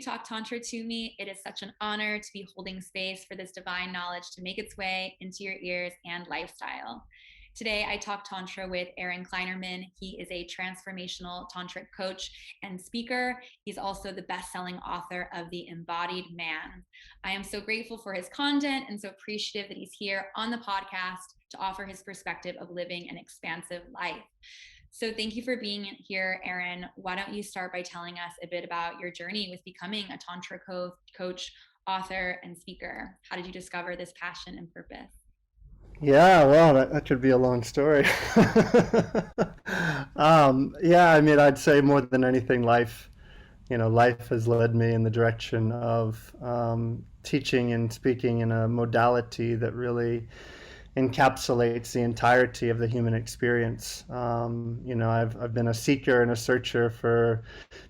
you talk Tantra to me. It is such an honor to be holding space for this divine knowledge to make its way into your ears and lifestyle. Today, I talk Tantra with Aaron Kleinerman. He is a transformational tantric coach and speaker. He's also the best-selling author of The Embodied Man. I am so grateful for his content and so appreciative that he's here on the podcast to offer his perspective of living an expansive life. So thank you for being here, Aaron. Why don't you start by telling us a bit about your journey with becoming a Tantra coach, author, and speaker? How did you discover this passion and purpose? Yeah, well, that could be a long story. Yeah, I mean, I'd say more than anything, life has led me in the direction of teaching and speaking in a modality that really encapsulates the entirety of the human experience. I've been a seeker and a searcher for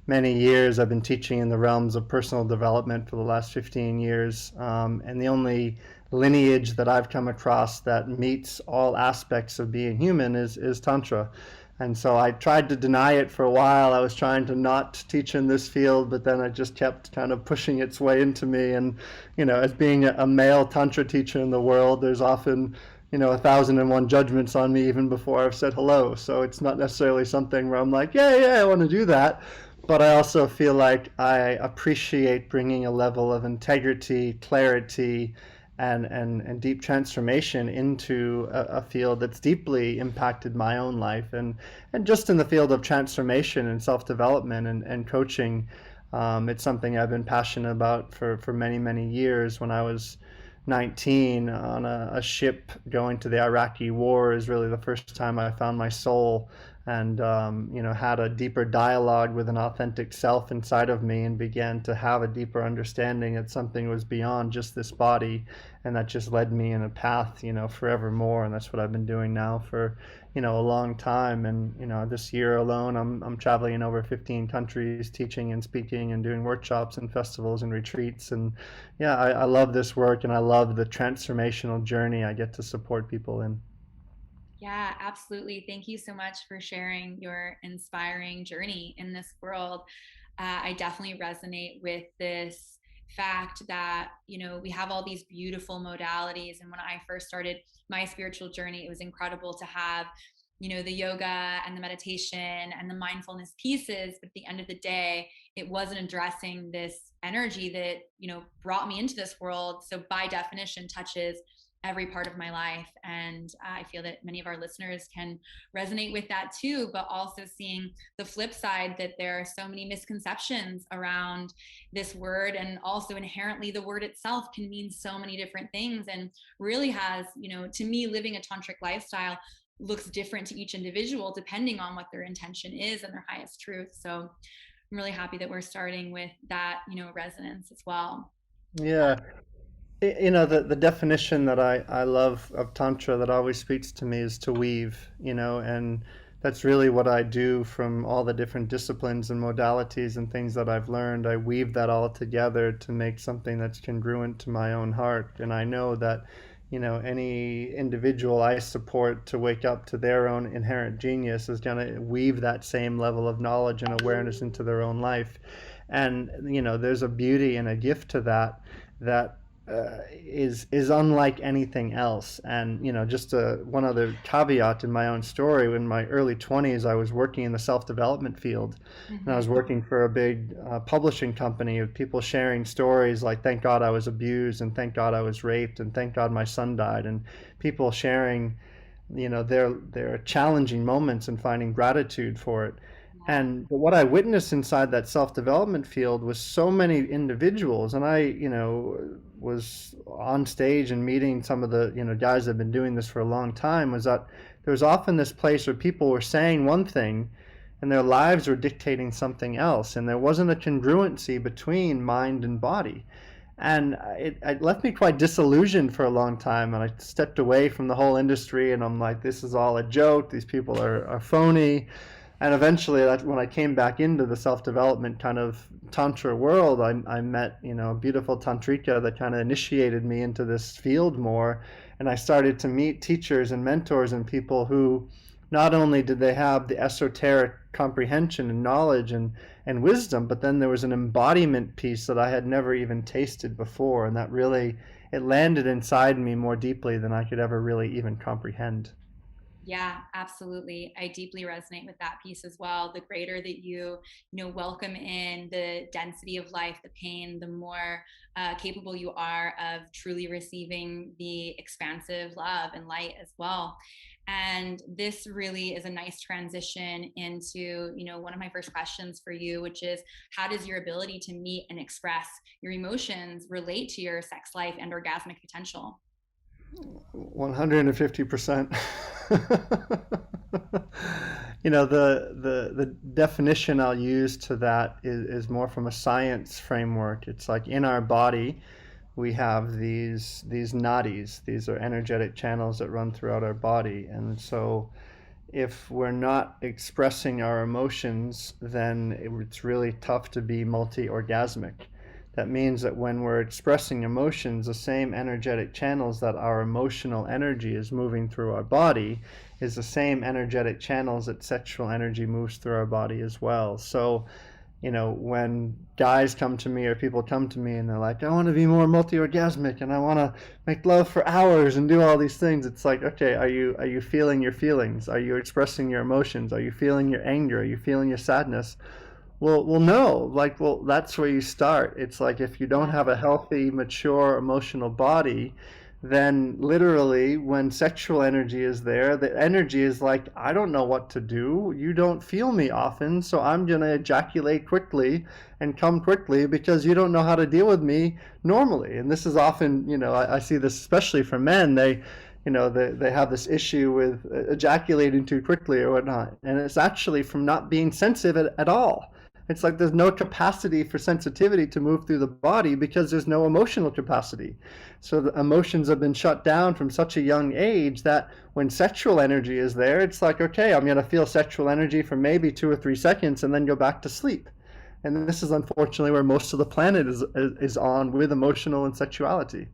many years. I've been teaching in the realms of personal development for the last 15 years. And the only lineage that I've come across that meets all aspects of being human is Tantra. And so I tried to deny it for a while. I was trying to not teach in this field, but then it just kept kind of pushing its way into me. And, as being a male Tantra teacher in the world, there's often, 1,001 judgments on me even before I've said hello. So it's not necessarily something where I'm like, yeah, I want to do that. But I also feel like I appreciate bringing a level of integrity, clarity, and deep transformation into a field that's deeply impacted my own life, and just in the field of transformation and self-development and coaching. It's something I've been passionate about for many years. When I was 19 on a ship going to the Iraqi war is really the first time I found my soul, and had a deeper dialogue with an authentic self inside of me, and began to have a deeper understanding that something was beyond just this body. And that just led me in a path, forevermore. And that's what I've been doing now for, a long time. And, this year alone, I'm traveling in over 15 countries, teaching and speaking and doing workshops and festivals and retreats. And yeah, I love this work, and I love the transformational journey I get to support people in. Yeah, absolutely. Thank you so much for sharing your inspiring journey in this world. I definitely resonate with this fact that, we have all these beautiful modalities. And when I first started my spiritual journey, it was incredible to have, the yoga and the meditation and the mindfulness pieces. But at the end of the day, it wasn't addressing this energy that, brought me into this world. So by definition, touches every part of my life. And I feel that many of our listeners can resonate with that too, but also seeing the flip side, that there are so many misconceptions around this word. And also inherently the word itself can mean so many different things, and really has, to me, living a tantric lifestyle looks different to each individual depending on what their intention is and their highest truth. So I'm really happy that we're starting with that, resonance as well. Yeah. The definition that I love of Tantra that always speaks to me is to weave, and that's really what I do from all the different disciplines and modalities and things that I've learned. I weave that all together to make something that's congruent to my own heart. And I know that, any individual I support to wake up to their own inherent genius is going to weave that same level of knowledge and awareness into their own life. And, there's a beauty and a gift to that is unlike anything else. And just one other caveat in my own story: in my early 20s, I was working in the self-development field, and I was working for a big publishing company of people sharing stories like, thank God I was abused, and thank God I was raped, and thank God my son died, and people sharing their challenging moments and finding gratitude for it. And what I witnessed inside that self-development field was so many individuals, and I, was on stage and meeting some of the, guys that have been doing this for a long time, was that there was often this place where people were saying one thing and their lives were dictating something else, and there wasn't a congruency between mind and body. And it left me quite disillusioned for a long time, and I stepped away from the whole industry, and I'm like, this is all a joke, these people are phony. And eventually, when I came back into the self-development kind of tantra world, I met, a beautiful tantrika that kind of initiated me into this field more. And I started to meet teachers and mentors and people who not only did they have the esoteric comprehension and knowledge and wisdom, but then there was an embodiment piece that I had never even tasted before. And that really, it landed inside me more deeply than I could ever really even comprehend. Yeah, absolutely. I deeply resonate with that piece as well. The greater that welcome in the density of life, the pain, the more capable you are of truly receiving the expansive love and light as well. And this really is a nice transition into, one of my first questions for you, which is how does your ability to meet and express your emotions relate to your sex life and orgasmic potential? 150%. The definition I'll use to that is more from a science framework. It's like in our body, we have these nadis. These are energetic channels that run throughout our body. And so if we're not expressing our emotions, then it's really tough to be multi-orgasmic. That means that when we're expressing emotions, the same energetic channels that our emotional energy is moving through our body is the same energetic channels that sexual energy moves through our body as well. So when guys come to me or people come to me and they're like, I want to be more multi-orgasmic and I want to make love for hours and do all these things. It's like, okay, are you feeling your feelings? Are you expressing your emotions? Are you feeling your anger? Are you feeling your sadness? Well, no. Like, well, that's where you start. It's like if you don't Yeah. have a healthy, mature emotional body, then literally when sexual energy is there, the energy is like, I don't know what to do. You don't feel me often, so I'm gonna ejaculate quickly and come quickly because you don't know how to deal with me normally. And this is often, I see this especially for men. They have this issue with ejaculating too quickly or whatnot, and it's actually from not being sensitive at all. It's like there's no capacity for sensitivity to move through the body because there's no emotional capacity. So the emotions have been shut down from such a young age that when sexual energy is there, it's like, okay, I'm going to feel sexual energy for maybe 2 or 3 seconds and then go back to sleep. And this is unfortunately where most of the planet is on with emotional and sexuality.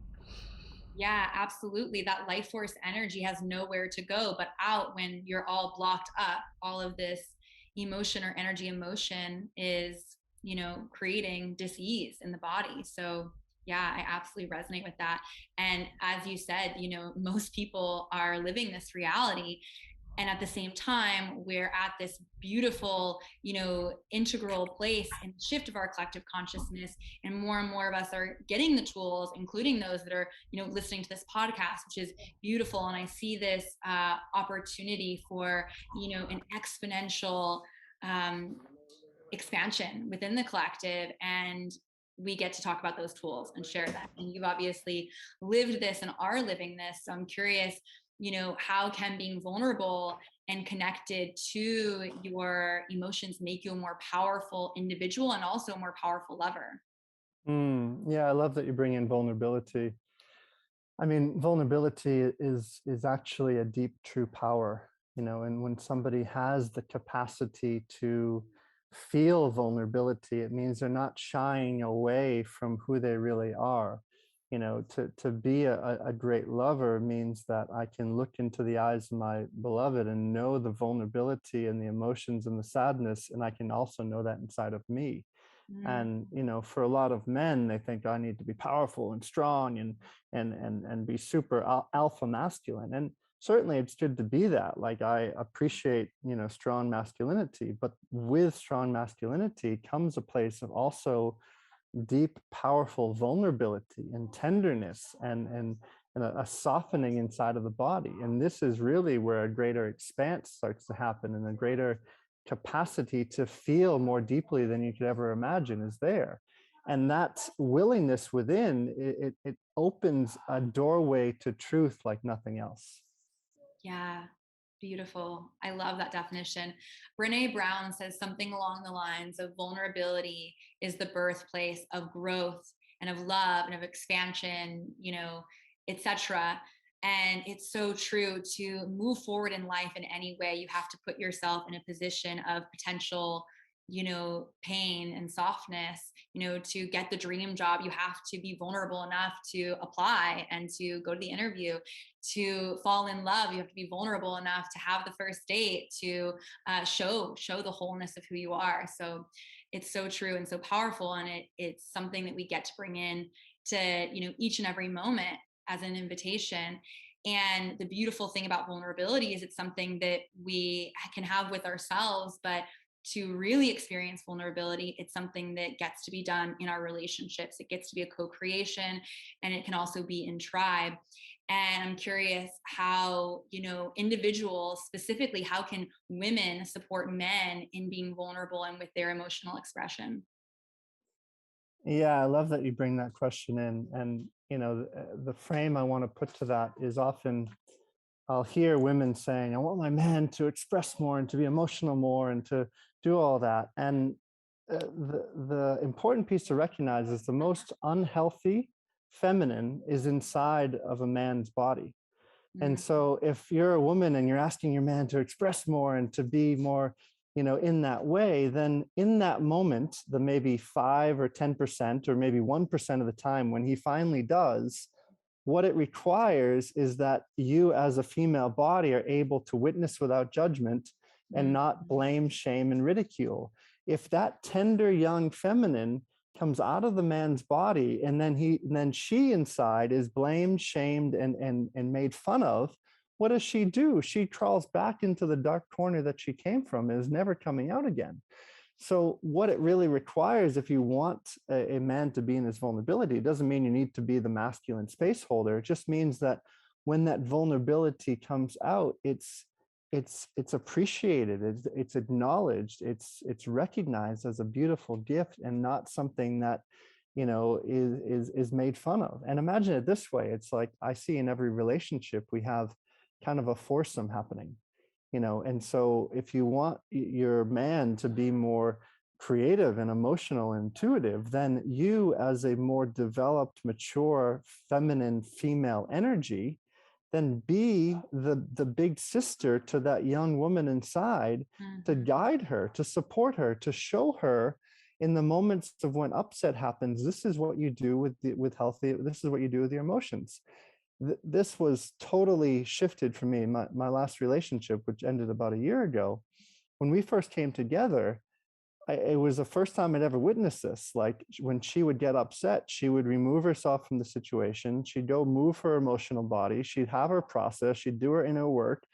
Yeah, absolutely. That life force energy has nowhere to go but out when you're all blocked up. All of this emotion or energy emotion is, creating dis-ease in the body. So, yeah, I absolutely resonate with that. And as you said, most people are living this reality, and at the same time we're at this beautiful integral place and shift of our collective consciousness, and more of us are getting the tools, including those that are listening to this podcast, which is beautiful. And I see this opportunity for an exponential um, expansion within the collective, and we get to talk about those tools and share them. And you've obviously lived this and are living this. So I'm curious, how can being vulnerable and connected to your emotions make you a more powerful individual and also a more powerful lover? Yeah, I love that you bring in vulnerability. I mean, vulnerability is actually a deep, true power, and when somebody has the capacity to feel vulnerability, it means they're not shying away from who they really are. To be a great lover means that I can look into the eyes of my beloved and know the vulnerability and the emotions and the sadness, and I can also know that inside of me. Mm, And for a lot of men, they think I need to be powerful and strong and be super alpha masculine, and certainly it's good to be that. Like, I appreciate strong masculinity, but with strong masculinity comes a place of also deep, powerful vulnerability and tenderness and a softening inside of the body. And this is really where a greater expanse starts to happen, and a greater capacity to feel more deeply than you could ever imagine is there. And that willingness within it opens a doorway to truth like nothing else. yeah, beautiful. I love that definition. Brene Brown says something along the lines of vulnerability is the birthplace of growth and of love and of expansion, etc. And it's so true. To move forward in life in any way, you have to put yourself in a position of potential pain and softness. To get the dream job, you have to be vulnerable enough to apply and to go to the interview. To fall in love, you have to be vulnerable enough to have the first date, to show the wholeness of who you are. So it's so true and so powerful, and it's something that we get to bring in to each and every moment as an invitation. And the beautiful thing about vulnerability is it's something that we can have with ourselves, but to really experience vulnerability, it's something that gets to be done in our relationships. It gets to be a co-creation, and it can also be in tribe. And I'm curious how, individuals specifically, how can women support men in being vulnerable and with their emotional expression? Yeah, I love that you bring that question in. And, the frame I want to put to that is often I'll hear women saying, I want my man to express more and to be emotional more and to do all that. And the important piece to recognize is the most unhealthy feminine is inside of a man's body. And Mm, so if you're a woman and you're asking your man to express more and to be more, in that way, then in that moment, the maybe 5 or 10% or maybe 1% of the time when he finally does, what it requires is that you as a female body are able to witness without judgment and mm, not blame, shame, and ridicule. If that tender young feminine comes out of the man's body and then she inside is blamed, shamed, and made fun of, what does she do? She crawls back into the dark corner that she came from and is never coming out again. So what it really requires, if you want a man to be in his vulnerability, it doesn't mean you need to be the masculine space holder. It just means that when that vulnerability comes out, it's appreciated, it's acknowledged, it's recognized as a beautiful gift and not something that is made fun of. And imagine it this way: it's like I see in every relationship we have kind of a foursome happening. And so if you want your man to be more creative and emotional and intuitive, then you as a more developed, mature, feminine female energy, then be the big sister to that young woman inside, to mhm, guide her, to support her, to show her in the moments of when upset happens, this is what you do with healthy, this is what you do with your emotions. This was totally shifted for me. My last relationship, which ended about a year ago, when we first came together, it was the first time I'd ever witnessed this. Like when she would get upset, she would remove herself from the situation. She'd go move her emotional body. She'd have her process. She'd do her inner work.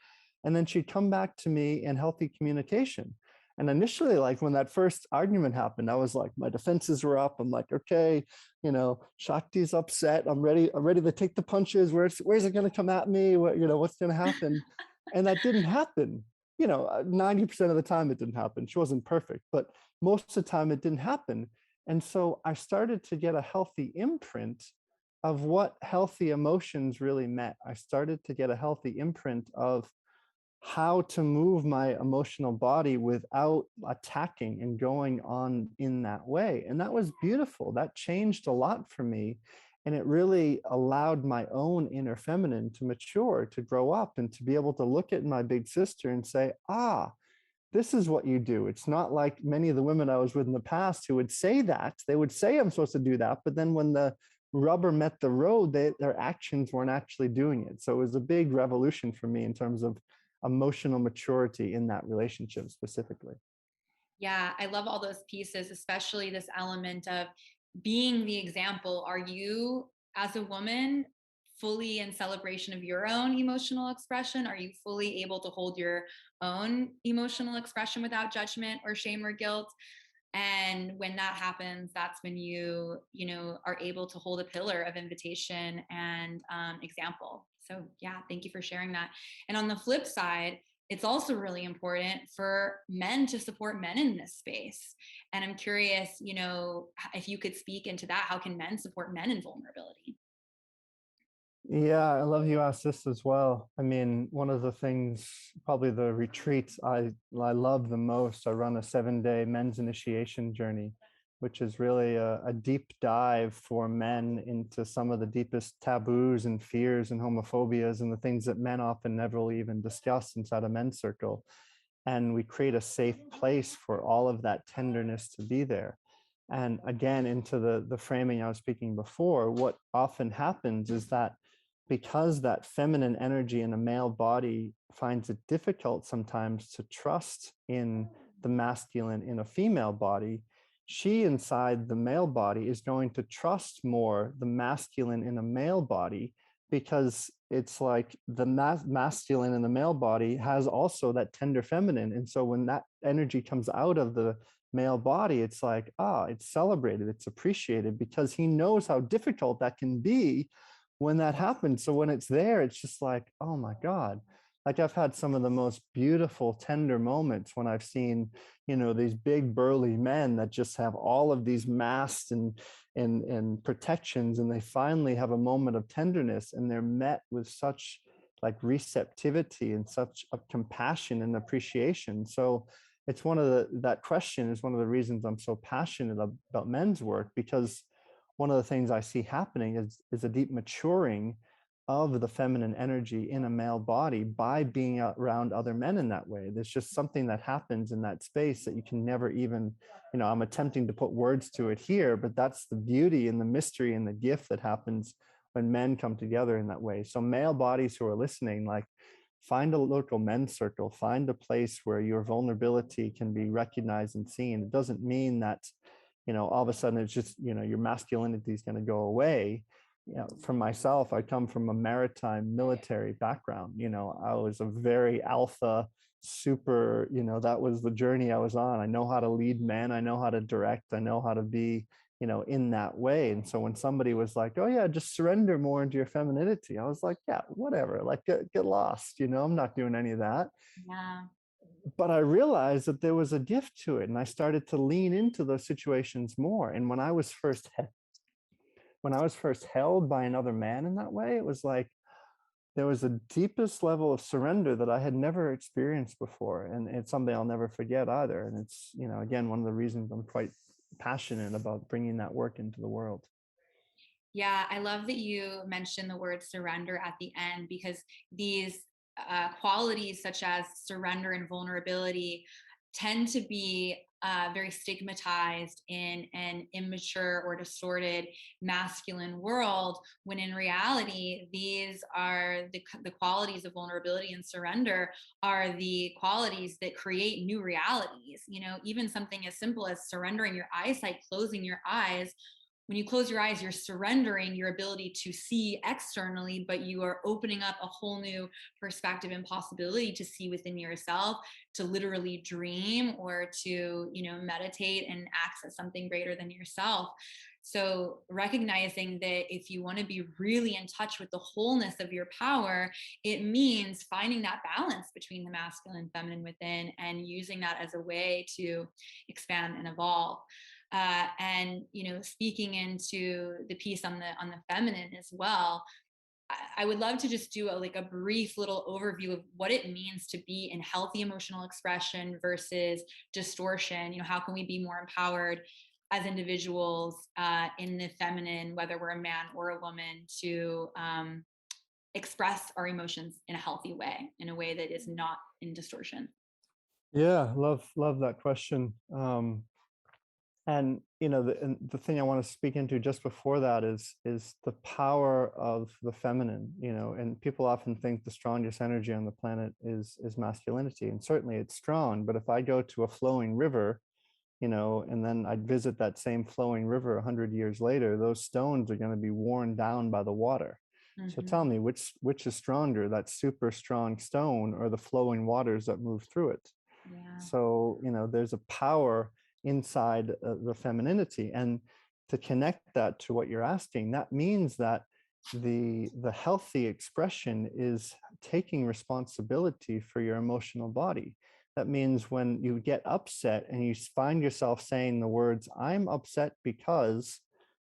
And then she'd come back to me in healthy communication. And initially, like when that first argument happened, I was like, my defenses were up. I'm like, okay, Shakti's upset. I'm ready. I'm ready to take the punches. Where's it going to come at me? What's going to happen? And that didn't happen. 90% of the time it didn't happen. She wasn't perfect, but most of the time it didn't happen. And so I started to get a healthy imprint of what healthy emotions really meant. I started to get a healthy imprint of how to move my emotional body without attacking and going on in that way. And that was beautiful. That changed a lot for me. And it really allowed my own inner feminine to mature, to grow up, and to be able to look at my big sister and say, this is what you do. It's not like many of the women I was with in the past who would say that. They would say, I'm supposed to do that. But then when the rubber met the road, their actions weren't actually doing it. So it was a big revolution for me in terms of emotional maturity in that relationship specifically. Yeah, I love all those pieces, especially this element of being the example. Are you, as a woman, fully in celebration of your own emotional expression? Are you fully able to hold your own emotional expression without judgment or shame or guilt? And when that happens, that's when are able to hold a pillar of invitation and example. So yeah, thank you for sharing that. And on the flip side, it's also really important for men to support men in this space. And I'm curious, if you could speak into that. How can men support men in vulnerability? Yeah, I love you asked this as well. I mean, one of the things, probably the retreats I love the most, I run a 7-day men's initiation journey, which is really a deep dive for men into some of the deepest taboos and fears and homophobias and the things that men often never will even discuss inside a men's circle. and we create a safe place for all of that tenderness to be there. And again, into the framing I was speaking before, what often happens is that because that feminine energy in a male body finds it difficult sometimes to trust in the masculine in a female body, she inside the male body is going to trust more the masculine in a male body, because it's like the masculine in the male body has also that tender feminine. And so when that energy comes out of the male body, it's like, it's celebrated, it's appreciated, because he knows how difficult that can be when that happens. So when it's there, it's just like, oh my God. Like I've had some of the most beautiful, tender moments when I've seen, these big burly men that just have all of these masks and protections, and they finally have a moment of tenderness, and they're met with such like receptivity and such a compassion and appreciation. So it's that question is one of the reasons I'm so passionate about men's work, because one of the things I see happening is a deep maturing of the feminine energy in a male body by being around other men in that way. There's just something that happens in that space that you can never even, I'm attempting to put words to it here, but that's the beauty and the mystery and the gift that happens when men come together in that way. So male bodies who are listening, like, find a local men's circle, find a place where your vulnerability can be recognized and seen. It doesn't mean that, all of a sudden it's just, your masculinity is going to go away. For myself, I come from a maritime military background. I was a very alpha, super, that was the journey I was on. I know how to lead men. I know how to direct. I know how to be, in that way. And so when somebody was like, oh yeah, just surrender more into your femininity, I was like, yeah, whatever, like get lost, I'm not doing any of that. Yeah. But I realized that there was a gift to it, and I started to lean into those situations more. And when I was first held by another man in that way, it was like there was a deepest level of surrender that I had never experienced before. And it's something I'll never forget either. And it's, again, one of the reasons I'm quite passionate about bringing that work into the world. Yeah, I love that you mentioned the word surrender at the end, because these qualities, such as surrender and vulnerability, tend to be very stigmatized in an immature or distorted masculine world, when in reality, these are the qualities of vulnerability and surrender are the qualities that create new realities. Even something as simple as surrendering your eyesight, closing your eyes. When you close your eyes, you're surrendering your ability to see externally, but you are opening up a whole new perspective and possibility to see within yourself, to literally dream, or to, meditate and access something greater than yourself. So recognizing that if you want to be really in touch with the wholeness of your power, it means finding that balance between the masculine and feminine within, and using that as a way to expand and evolve. And speaking into the piece on the feminine as well, I would love to just do a brief little overview of what it means to be in healthy emotional expression versus distortion. How can we be more empowered as individuals in the feminine, whether we're a man or a woman, to express our emotions in a healthy way, in a way that is not in distortion? Yeah, love that question. And the thing I want to speak into just before that is the power of the feminine. And people often think the strongest energy on the planet is masculinity, and certainly it's strong. But if I go to a flowing river, and then I'd visit that same flowing river 100 years later, those stones are going to be worn down by the water. So Mm-hmm. tell me, which is stronger, that super strong stone or the flowing waters that move through it? Yeah. So, there's a power inside the femininity. And to connect that to what you're asking, that means that the healthy expression is taking responsibility for your emotional body. That means when you get upset and you find yourself saying the words, I'm upset because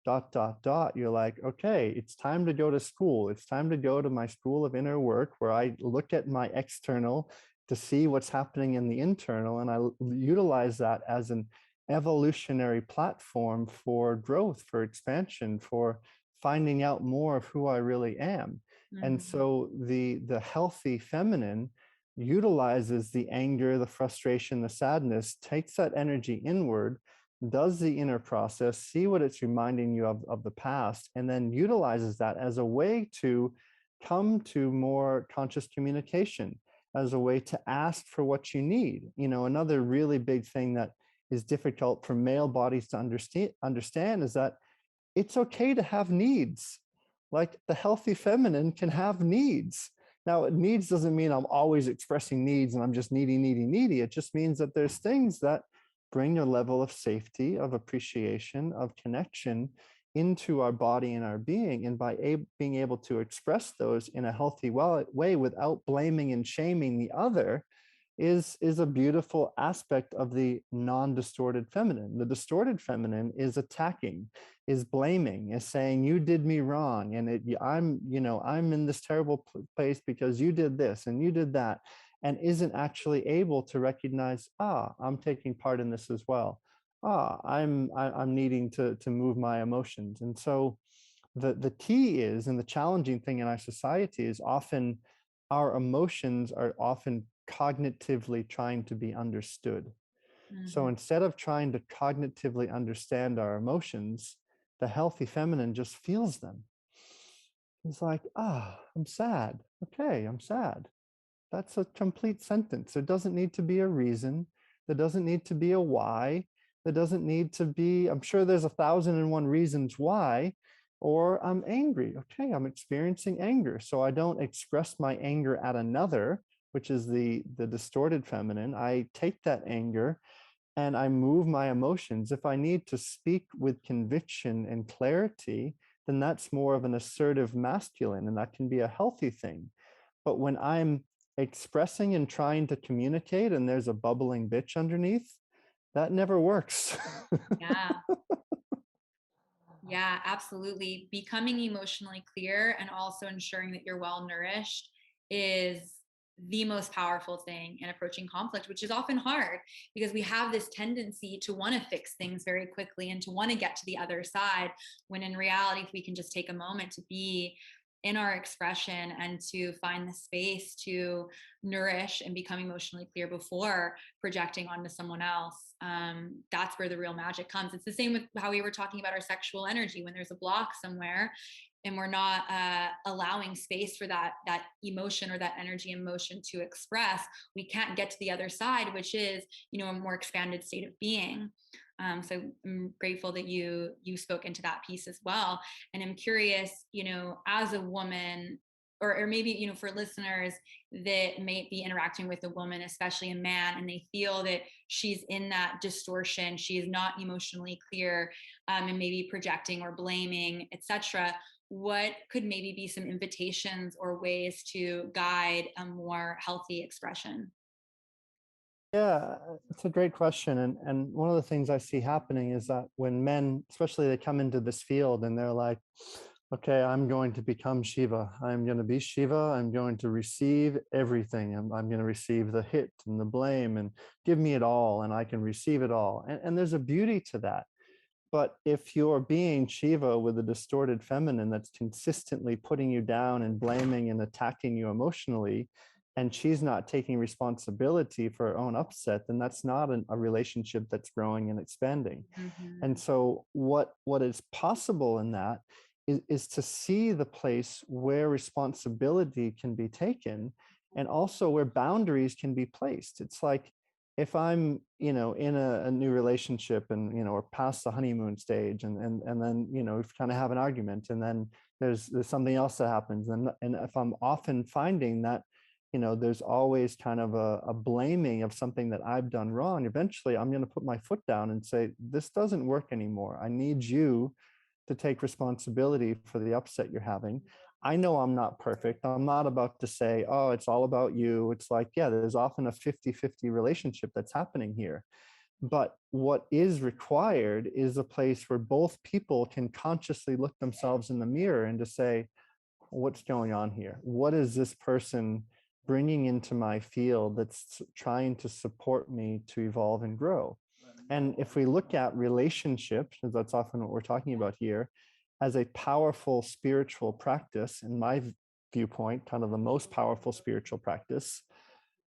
dot, dot, dot, you're like, okay, it's time to go to school. It's time to go to my school of inner work, where I look at my external to see what's happening in the internal. And I utilize that as an evolutionary platform for growth, for expansion, for finding out more of who I really am. And Mm-hmm. so the healthy feminine utilizes the anger, the frustration, the sadness, takes that energy inward, does the inner process, see what it's reminding you of the past, and then utilizes that as a way to come to more conscious communication, as a way to ask for what you need. Another really big thing that is difficult for male bodies to understand is that it's okay to have needs. Like the healthy feminine can have needs. Now, needs doesn't mean I'm always expressing needs and I'm just needy, needy, needy. It just means that there's things that bring a level of safety, of appreciation, of connection into our body and our being. And by being able to express those in a healthy way without blaming and shaming the other, is a beautiful aspect of the non-distorted feminine. The distorted feminine is attacking, is blaming, is saying you did me wrong, and I'm in this terrible place because you did this and you did that, and isn't actually able to recognize, I'm taking part in this as well. I'm needing to move my emotions. And so the key is, and the challenging thing in our society is, often our emotions are often cognitively trying to be understood. So Mm-hmm. instead of trying to cognitively understand our emotions, the healthy feminine just feels them. It's like, I'm sad. Okay, I'm sad. That's a complete sentence. There doesn't need to be a reason. There doesn't need to be a why. There doesn't need to be, I'm sure there's 1,001 reasons why. Or I'm angry. Okay, I'm experiencing anger. So I don't express my anger at another, which is the distorted feminine. I take that anger and I move my emotions. If I need to speak with conviction and clarity, then that's more of an assertive masculine, and that can be a healthy thing. But when I'm expressing and trying to communicate and there's a bubbling bitch underneath, that never works. Yeah. Yeah, absolutely. Becoming emotionally clear and also ensuring that you're well nourished is the most powerful thing in approaching conflict, which is often hard because we have this tendency to want to fix things very quickly and to want to get to the other side. When in reality, if we can just take a moment to be in our expression and to find the space to nourish and become emotionally clear before projecting onto someone else, that's where the real magic comes. It's the same with how we were talking about our sexual energy. When there's a block somewhere and we're not allowing space for that emotion or that energy and motion to express, we can't get to the other side, which is, a more expanded state of being. So I'm grateful that you spoke into that piece as well. And I'm curious, as a woman, or maybe, for listeners that may be interacting with a woman, especially a man, and they feel that she's in that distortion, she is not emotionally clear, and maybe projecting or blaming, etc. What could maybe be some invitations or ways to guide a more healthy expression? Yeah, it's a great question. And one of the things I see happening is that when men, especially, they come into this field and they're like, okay, I'm going to become Shiva. I'm going to be Shiva. I'm going to receive everything. I'm going to receive the hit and the blame and give me it all, and I can receive it all. And there's a beauty to that. But if you're being Shiva with a distorted feminine that's consistently putting you down and blaming and attacking you emotionally, and she's not taking responsibility for her own upset, then that's not a relationship that's growing and expanding. And Mm-hmm. so what is possible in that is to see the place where responsibility can be taken, and also where boundaries can be placed. It's like, if I'm, in a new relationship and, we're past the honeymoon stage, and then, we kind of have an argument, and then there's something else that happens. And if I'm often finding that, there's always kind of a blaming of something that I've done wrong, eventually I'm going to put my foot down and say, this doesn't work anymore. I need you to take responsibility for the upset you're having. I know I'm not perfect. I'm not about to say, oh, it's all about you. It's like, yeah, there's often a 50-50 relationship that's happening here. But what is required is a place where both people can consciously look themselves in the mirror and to say, what's going on here? What is this person bringing into my field that's trying to support me to evolve and grow? And if we look at relationships, because that's often what we're talking about here, as a powerful spiritual practice, in my viewpoint, kind of the most powerful spiritual practice,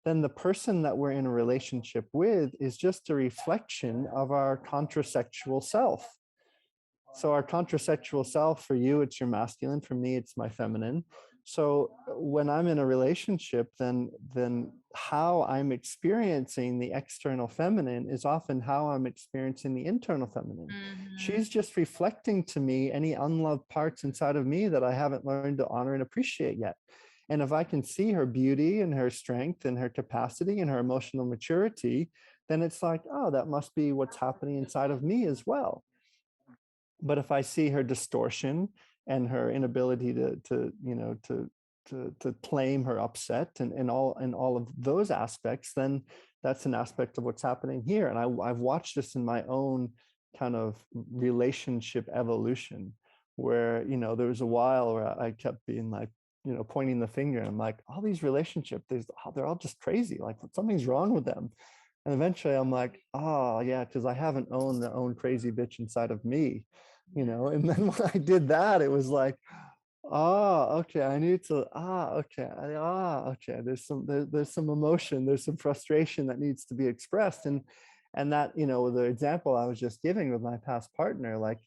then the person that we're in a relationship with is just a reflection of our contrasexual self. So our contrasexual self, for you, it's your masculine. For me, it's my feminine. So when I'm in a relationship, then how I'm experiencing the external feminine is often how I'm experiencing the internal feminine. Mm-hmm. She's just reflecting to me any unloved parts inside of me that I haven't learned to honor and appreciate yet. And if I can see her beauty and her strength and her capacity and her emotional maturity, then it's like, oh, that must be what's happening inside of me as well. But if I see her distortion and her inability to claim her upset and all of those aspects, then that's an aspect of what's happening here. And I've watched this in my own kind of relationship evolution, where there was a while where I kept being like, pointing the finger, and I'm like, all these relationships, they're all just crazy, like something's wrong with them. And eventually I'm like, oh yeah, because I haven't owned the own crazy bitch inside of me, and then when I did that, it was like, oh, okay, I need to, okay, okay, there's some emotion, there's some frustration that needs to be expressed. And that, the example I was just giving with my past partner, like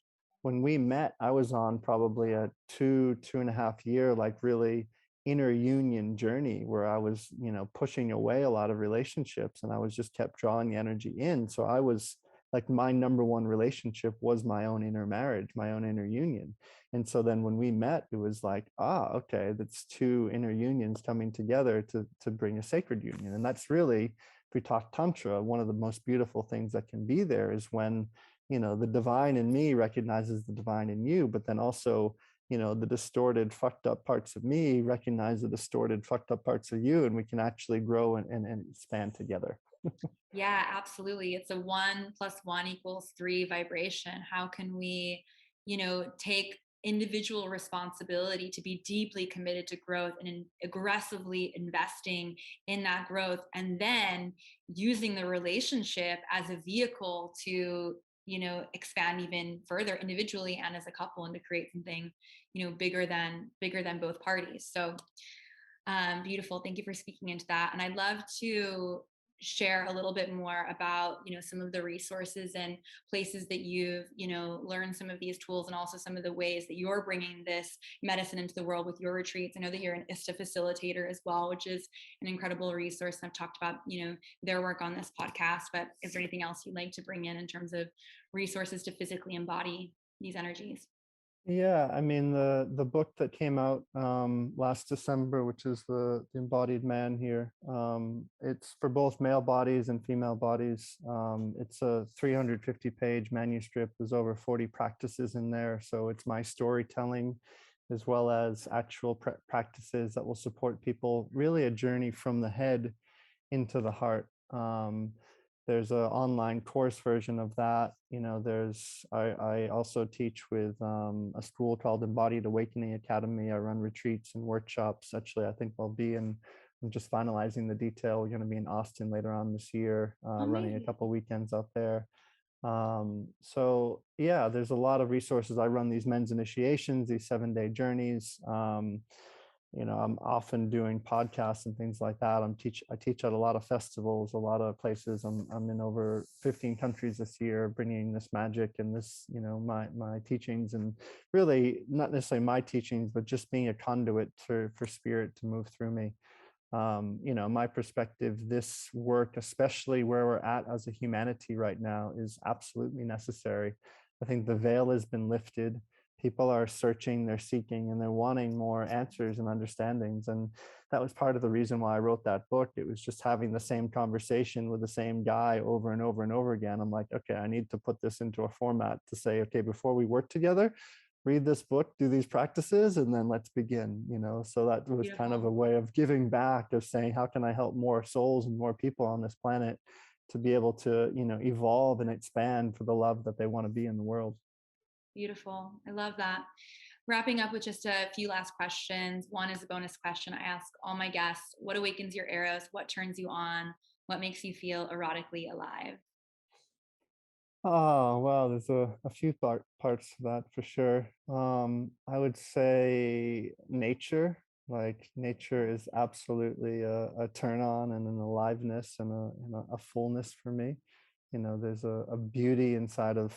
when we met, I was on probably a 2.5 year, like really inner union journey, where I was, pushing away a lot of relationships, and I was just kept drawing the energy in. So I was like, my number one relationship was my own inner marriage, my own inner union. And so then when we met, it was like, okay, that's two inner unions coming together to bring a sacred union. And that's really, if we talk Tantra, one of the most beautiful things that can be there is when, the divine in me recognizes the divine in you, but then also, the distorted, fucked up parts of me recognize the distorted, fucked up parts of you, and we can actually grow and expand together. Yeah, absolutely. It's a 1 + 1 = 3 vibration. How can we, take individual responsibility to be deeply committed to growth and aggressively investing in that growth, and then using the relationship as a vehicle to, expand even further individually and as a couple, and to create something, bigger than both parties. So beautiful. Thank you for speaking into that. And I'd love to share a little bit more about, some of the resources and places that you've, learned some of these tools, and also some of the ways that you're bringing this medicine into the world with your retreats. I know that you're an ISTA facilitator as well, which is an incredible resource. And I've talked about, their work on this podcast, but is there anything else you'd like to bring in terms of resources to physically embody these energies? Yeah, I mean, the book that came out last December, which is the Embodied Man here, it's for both male bodies and female bodies. It's a 350-page manuscript. There's over 40 practices in there, so it's my storytelling as well as actual practices that will support people. Really, a journey from the head into the heart. There's an online course version of that. I also teach with a school called Embodied Awakening Academy. I run retreats and workshops. Actually, I think I'm just finalizing the detail. We're going to be in Austin later on this year, running a Amazing. couple weekends out there. So yeah, there's a lot of resources. I run these men's initiations, these 7-day journeys. I'm often doing podcasts and things like that. I teach at a lot of festivals, a lot of places. I'm in over 15 countries this year, bringing this magic and this, my teachings, and really not necessarily my teachings, but just being a conduit for spirit to move through me. My perspective, this work, especially where we're at as a humanity right now, is absolutely necessary. I think the veil has been lifted. People are searching, they're seeking, and they're wanting more answers and understandings. And that was part of the reason why I wrote that book. It was just having the same conversation with the same guy over and over and over again. I'm like, okay, I need to put this into a format to say, okay, before we work together, read this book, do these practices, and then let's begin. So that was kind of Beautiful. a way of giving back, of saying, how can I help more souls and more people on this planet to be able to, evolve and expand for the love that they want to be in the world. Beautiful. I love that. Wrapping up with just a few last questions. One is a bonus question I ask all my guests: what awakens your eros? What turns you on? What makes you feel erotically alive? Oh, well, there's a few parts to that for sure. I would say nature. Like nature is absolutely a turn on and an aliveness and a fullness for me. You know, there's a beauty inside of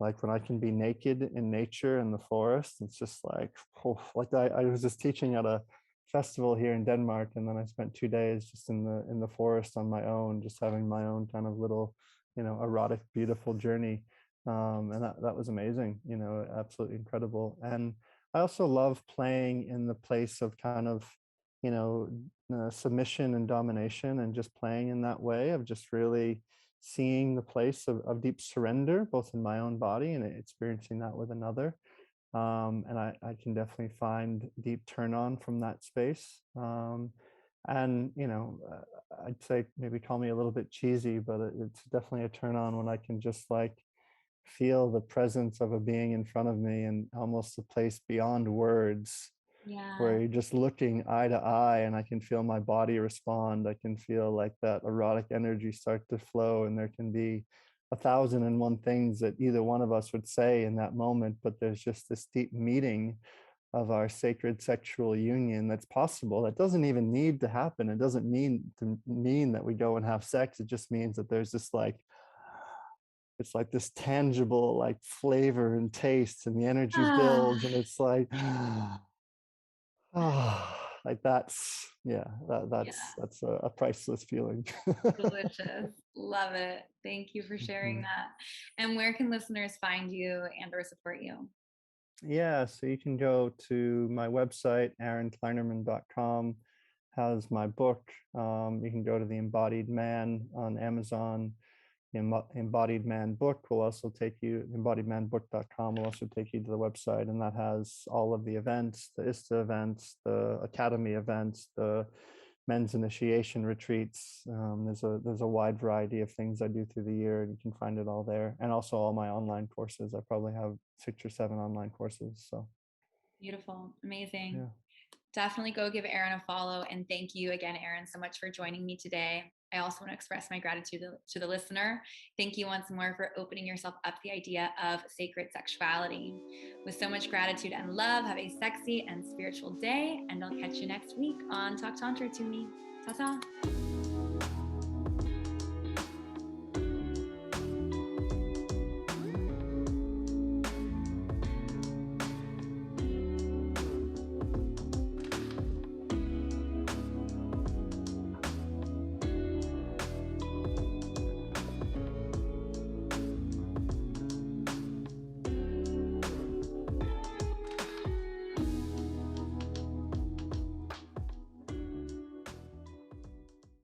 like when I can be naked in nature in the forest. It's just like, oh, like I was just teaching at a festival here in Denmark, and then I spent 2 days just in the forest on my own, just having my own kind of little, erotic, beautiful journey. And that was amazing, absolutely incredible. And I also love playing in the place of kind of, you know, submission and domination, and just playing in that way of just really seeing the place of deep surrender, both in my own body and experiencing that with another. And I can definitely find deep turn on from that space. And, I'd say maybe call me a little bit cheesy, but it's definitely a turn on when I can just like feel the presence of a being in front of me and almost a place beyond words Yeah. where you're just looking eye to eye and I can feel my body respond. I can feel like that erotic energy start to flow, and there can be 1,001 things that either one of us would say in that moment, but there's just this deep meeting of our sacred sexual union that's possible. That doesn't even need to happen. It doesn't mean that we go and have sex. It just means that there's this like, it's like this tangible like flavor and taste, and the energy builds, Ah, and it's like like that's, yeah, yeah. that's a priceless feeling. Delicious. Love it. Thank you for sharing Mhm. that. And where can listeners find you and or support you? Yeah, so you can go to my website, aaronkleinerman.com, has my book. You can go to the Embodied Man on Amazon. The Embodied Man book will also take you, embodiedmanbook.com will also take you to the website, and that has all of the events, the ISTA events, the Academy events, the men's initiation retreats. There's a wide variety of things I do through the year, and you can find it all there. And also all my online courses. I probably have 6 or 7 online courses. So Beautiful. Amazing. yeah. Definitely go give Aaron a follow. And thank you again, Aaron, so much for joining me today. I also want to express my gratitude to the listener. Thank you once more for opening yourself up to the idea of sacred sexuality. With so much gratitude and love, have a sexy and spiritual day. And I'll catch you next week on Talk Tantra to Me. Ta ta.